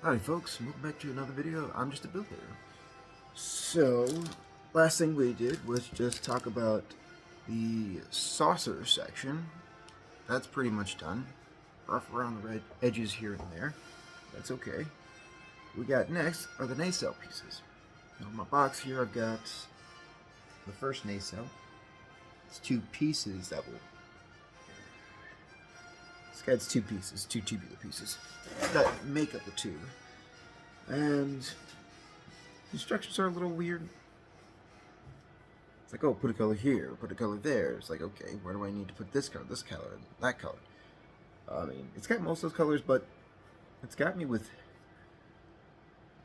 Howdy folks, welcome back to another video. I'm just a builder. So, last thing we did was just talk about the saucer section. That's pretty much done. Rough around the red edges here and there. That's okay. We got next are the nacelle pieces. Now in my box here I've got the first nacelle. It's two pieces that will... It's two pieces, two tubular pieces that make up the tube. And instructions are a little weird. It's like, oh, put a color here, put a color there. It's like, okay, where do I need to put this color, that color? I mean, it's got most of those colors, but it's got me with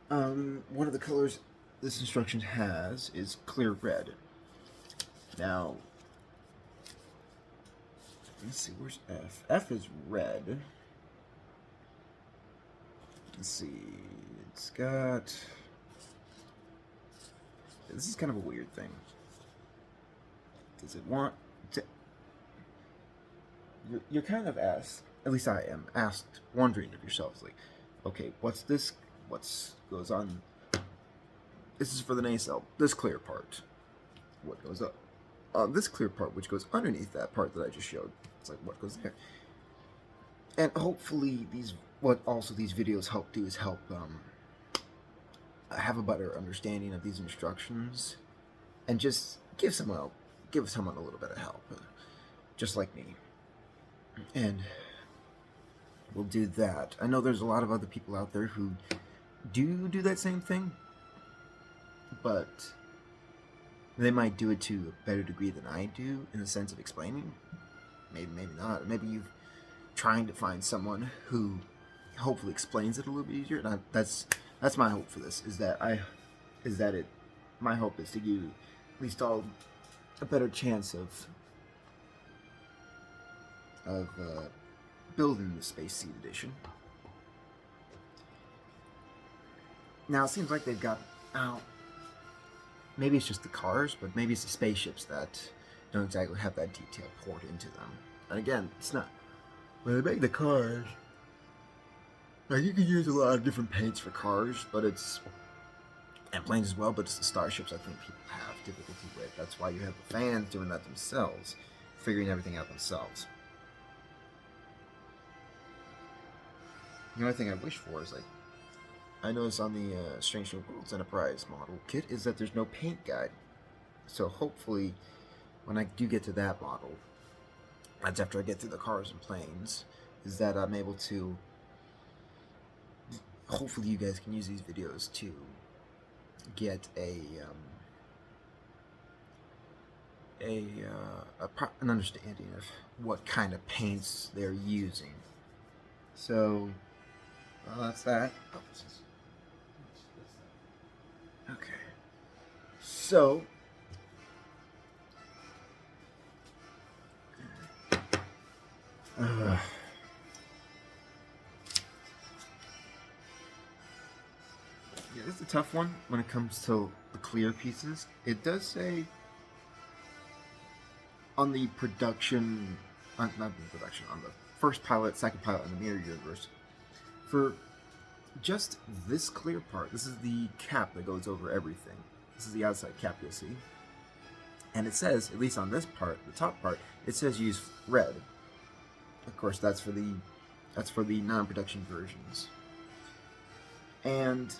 one of the colors this instruction has is clear red. Now, let's see, where's F? F is red. Let's see, it's got... This is kind of a weird thing. Does it want to... You're kind of asked, at least I am, asked, wondering of yourselves, like, okay, what's this, what's goes on... This is for the nacelle, this clear part. What goes up? This clear part, which goes underneath that part that I just showed. It's like, what goes there? And hopefully what also these videos help do is help have a better understanding of these instructions and just give someone a little bit of help, just like me. And we'll do that. I know there's a lot of other people out there who do that same thing, but they might do it to a better degree than I do in the sense of explaining. Maybe not. Maybe you've trying to find someone who hopefully explains it a little bit easier. And that's my hope for this. My hope is to give you at least all a better chance of building the Space Seed Edition. Now it seems like they've got out. Maybe it's just the cars, but maybe it's the spaceships that don't exactly have that detail poured into them. And again, it's not. When they make the cars, like, you can use a lot of different paints for cars, but it's, and planes as well, but it's the starships I think people have difficulty with. That's why you have the fans doing that themselves, figuring everything out themselves. The only thing I wish for is, like, I noticed on the Strange New Worlds Enterprise model kit is that there's no paint guide. So hopefully, when I do get to that model, that's after I get through the cars and planes, is that I'm able to... Hopefully you guys can use these videos to get an understanding of what kind of paints they're using. So, well, that's that. Okay. So, yeah, this is a tough one when it comes to the clear pieces. It does say on the production, not the production, on the first pilot, second pilot, and the mirror universe, for just this clear part, this is the cap that goes over everything. This is the outside cap you'll see. And it says, at least on this part, the top part, it says use red. Of course, that's for the non-production versions. And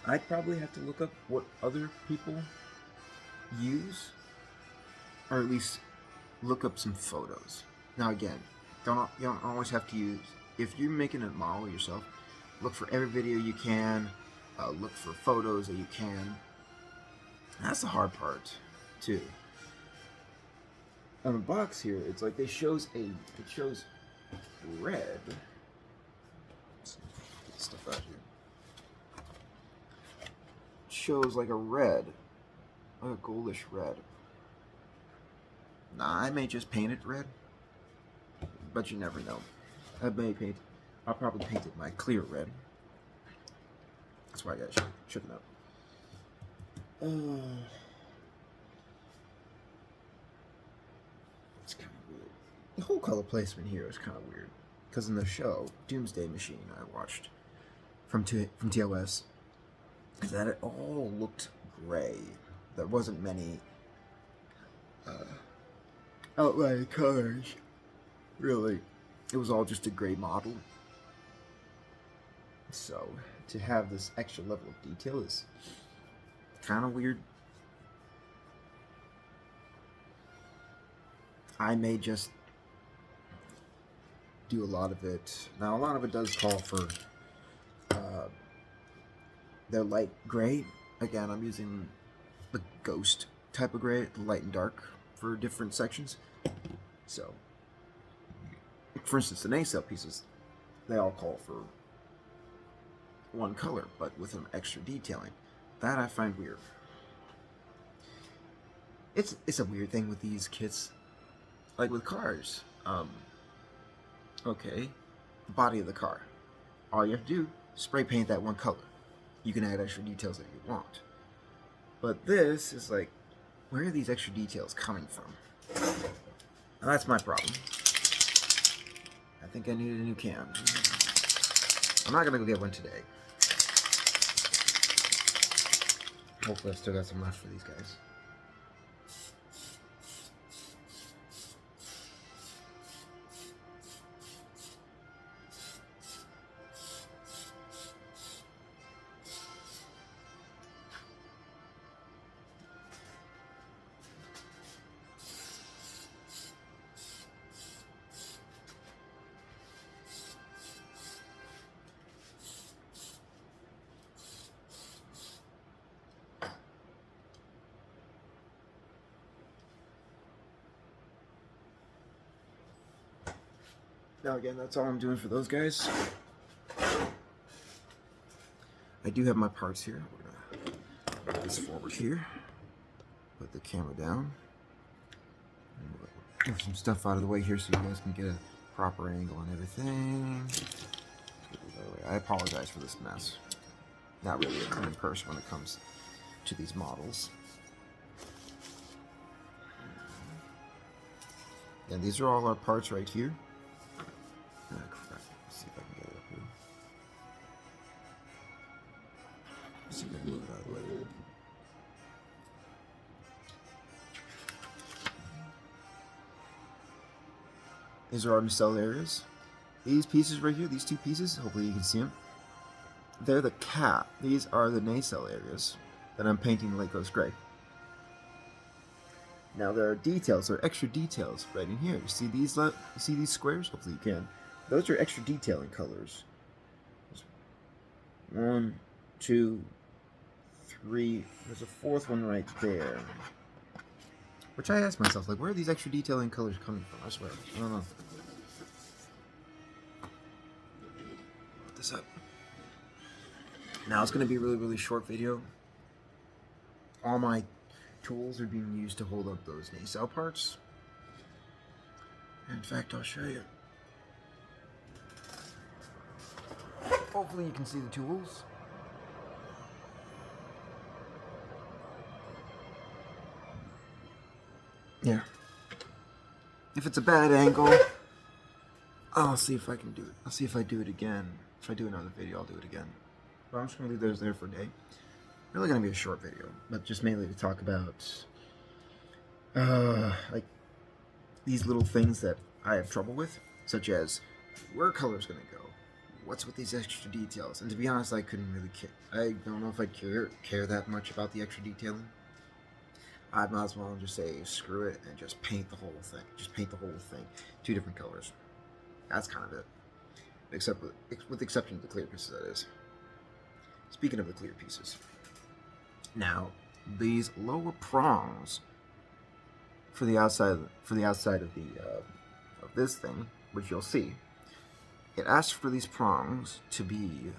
I'd probably have to look up what other people use, or at least look up some photos. Now again, you don't always have to use, if you're making a model yourself, look for every video you can, look for photos that you can. That's the hard part, too. On the box here, it's like it shows red. Let's get stuff out here. It shows like a red, like a goldish red. Nah, I may just paint it red, but you never know. I'll probably paint it my clear red. That's why I got shook it up. It's kind of weird. the whole color placement here is kind of weird. Because in the show, Doomsday Machine, I watched from TOS, is that it all looked gray. There wasn't many outline colors, really. It was all just a gray model. So, to have this extra level of detail is kind of weird. I may just do a lot of it. Now, a lot of it does call for the light gray. Again, I'm using the ghost type of gray, the light and dark for different sections. So, for instance, the nacelle pieces, they all call for one color, but with an extra detailing. That I find weird. It's a weird thing with these kits, like with cars. Okay, the body of the car. All you have to do, spray paint that one color. You can add extra details that you want. But this is like, where are these extra details coming from? And that's my problem. I think I need a new can. I'm not gonna go get one today. Hopefully I've still got some left for these guys. Now again, that's all I'm doing for those guys. I do have my parts here. We're gonna put this forward here. Put the camera down. Move some stuff out of the way here so you guys can get a proper angle on everything. I apologize for this mess. Not really a clean person when it comes to these models. And these are all our parts right here. Let's see if I can get it up here. Let's see if I can move it out of the way. These are our nacelle areas. These pieces right here, these two pieces, hopefully you can see them. They're the cap. These are the nacelle areas that I'm painting light ghost gray. Now there are details, there are extra details right in here. You see these? You see these squares? Hopefully you can. Those are extra detailing colors. 1, 2, 3. There's a fourth one right there. Which I asked myself, like, where are these extra detailing colors coming from? I swear, I don't know. Put this up. Now it's going to be a really, really short video. All my tools are being used to hold up those nacelle parts. In fact, I'll show you. Hopefully you can see the tools. Yeah. If it's a bad angle, I'll see if I can do it. I'll see if I do it again. If I do another video, I'll do it again. But I'm just going to leave those there for a day. Really going to be a short video, but just mainly to talk about like these little things that I have trouble with, such as where color's going to go, what's with these extra details. And to be honest, I couldn't really care. I don't know if I'd care that much about the extra detailing. I might as well just say screw it and just paint the whole thing. Just paint the whole thing. 2 different colors. That's kind of it. Except with the exception of the clear pieces, that is. Speaking of the clear pieces. Now, these lower prongs for the outside of this thing, which you'll see, it asks for these prongs to be.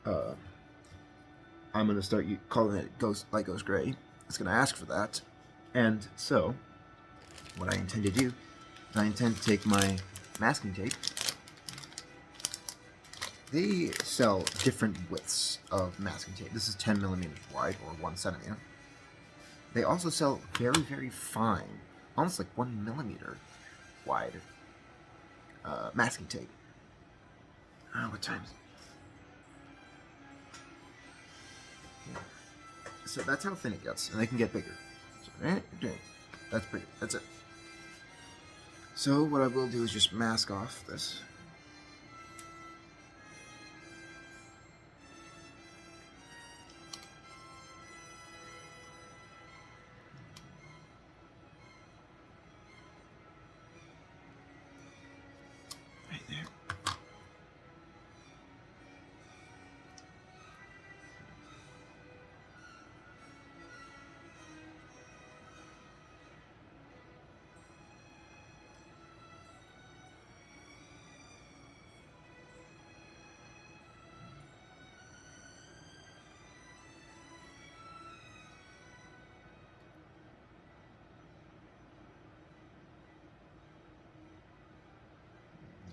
I'm going to start calling it light ghost gray. It's going to ask for that, and so what I intend to do is I intend to take my masking tape. They sell different widths of masking tape. This is 10 millimeters wide, or 1 centimeter. They also sell very, very fine, almost like 1 millimeter wide masking tape. What time is it? Yeah. So that's how thin it gets, and they can get bigger. So, that's pretty. That's it. So what I will do is just mask off this. Right there.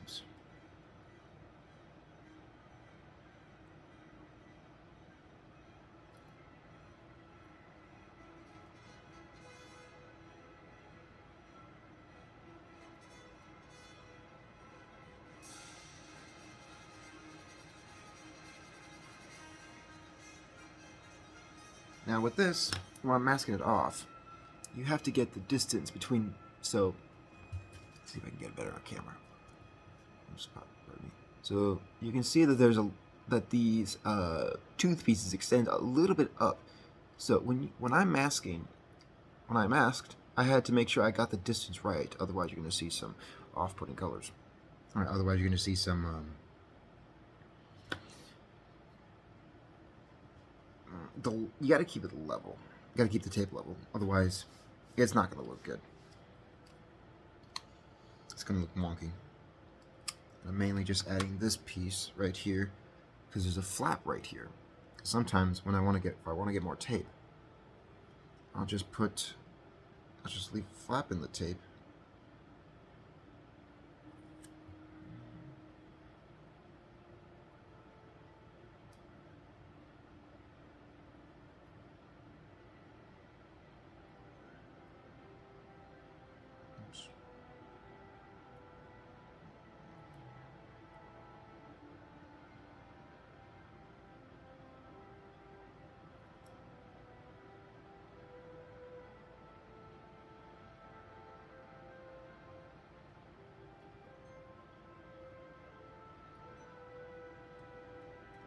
Oops. Now with this, when I'm masking it off, you have to get the distance between, so, let's see if I can get it better on camera. So you can see that that these tooth pieces extend a little bit up. So when I masked, I had to make sure I got the distance right. Otherwise, you're going to see some off-putting colors. All right, otherwise, you're going to see some. You got to keep it level. You got to keep the tape level. Otherwise, it's not going to look good. It's going to look wonky. I'm mainly just adding this piece right here because there's a flap right here. Sometimes when if I want to get more tape, I'll just leave a flap in the tape. Oops.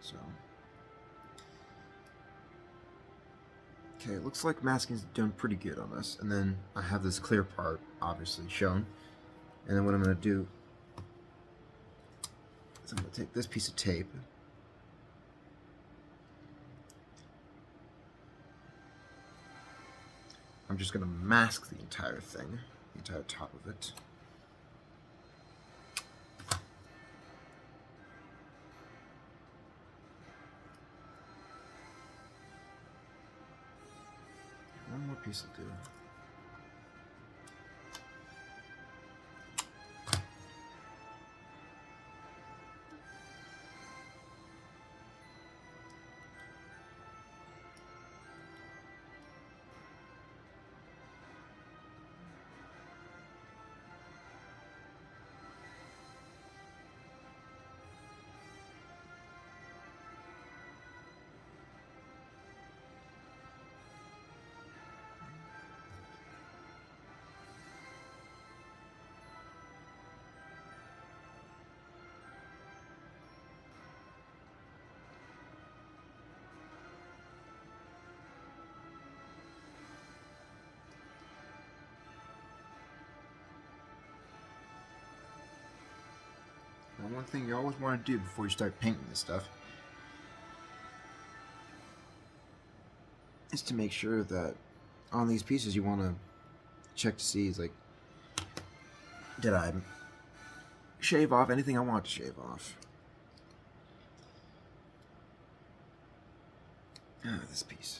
So, okay, it looks like masking's done pretty good on this. And then I have this clear part, obviously, shown. And then what I'm going to do is I'm going to take this piece of tape. I'm just going to mask the entire thing, the entire top of it. One more piece will do. Now, one thing you always want to do before you start painting this stuff is to make sure that on these pieces you want to check to see is like, did I shave off anything I want to shave off? This piece.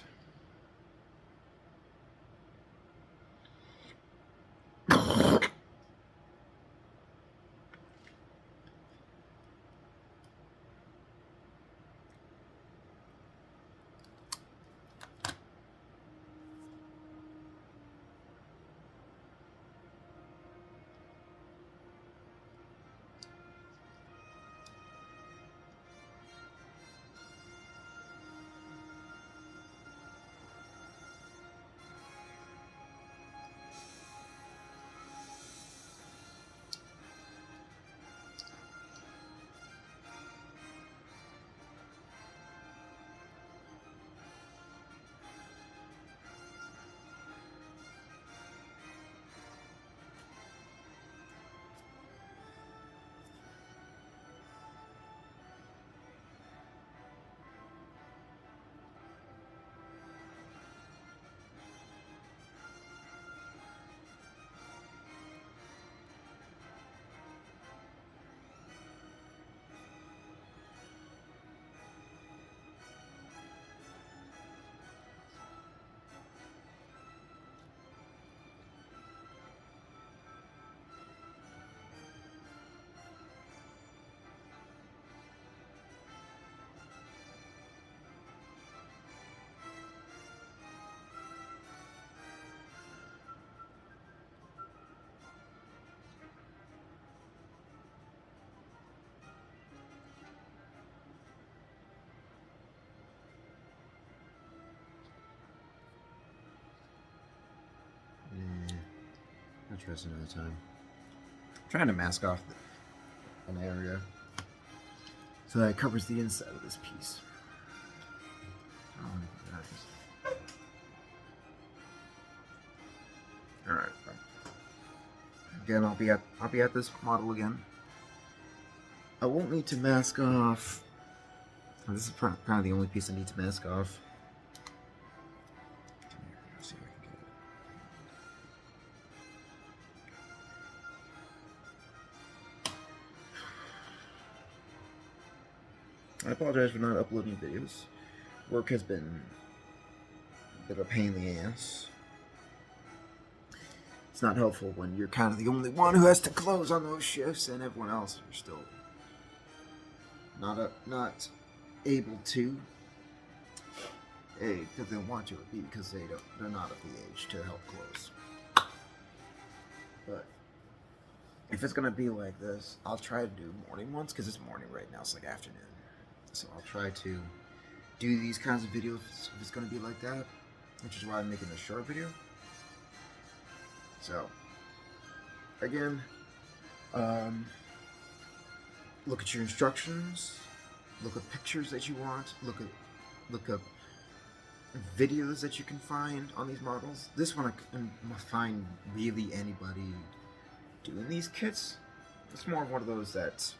I'll try this another time. I'm trying to mask off an area so that it covers the inside of this piece. Alright. Again, I'll be at this model again. I won't need to mask off. This is kind of the only piece I need to mask off. Let's see if I can get it. I apologize for not uploading videos. Work has been a bit of a pain in the ass. It's not helpful when you're kind of the only one who has to close on those shifts, and everyone else are still not able to. A, because they don't want to, or B, because they're not of the age to help close. But if it's gonna be like this, I'll try to do morning ones, because it's morning right now. It's like afternoon, so I'll try to do these kinds of videos if it's gonna be like that, which is why I'm making a short video. So, again, look at your instructions, look at pictures that you want, look up videos that you can find on these models. This one I can find really anybody doing these kits. It's more of one of those that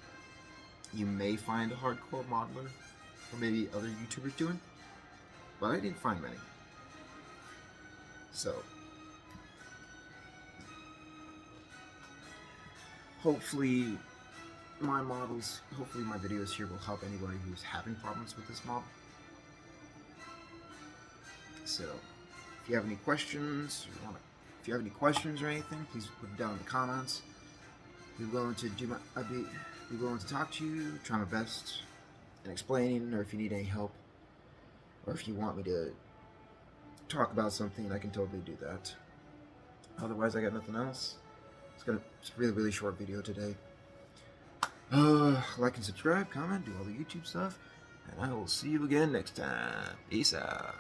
you may find a hardcore modeler, or maybe other YouTubers doing, but I didn't find many. So, hopefully my videos here will help anybody who's having problems with this model. So, if you have any questions, or anything, please put it down in the comments. I'd be willing to talk to you, try my best in explaining, or if you need any help, or if you want me to talk about something, I can totally do that. Otherwise, I got nothing else. It's a really, really short video today. Like and subscribe, comment, do all the YouTube stuff, and I will see you again next time. Peace out.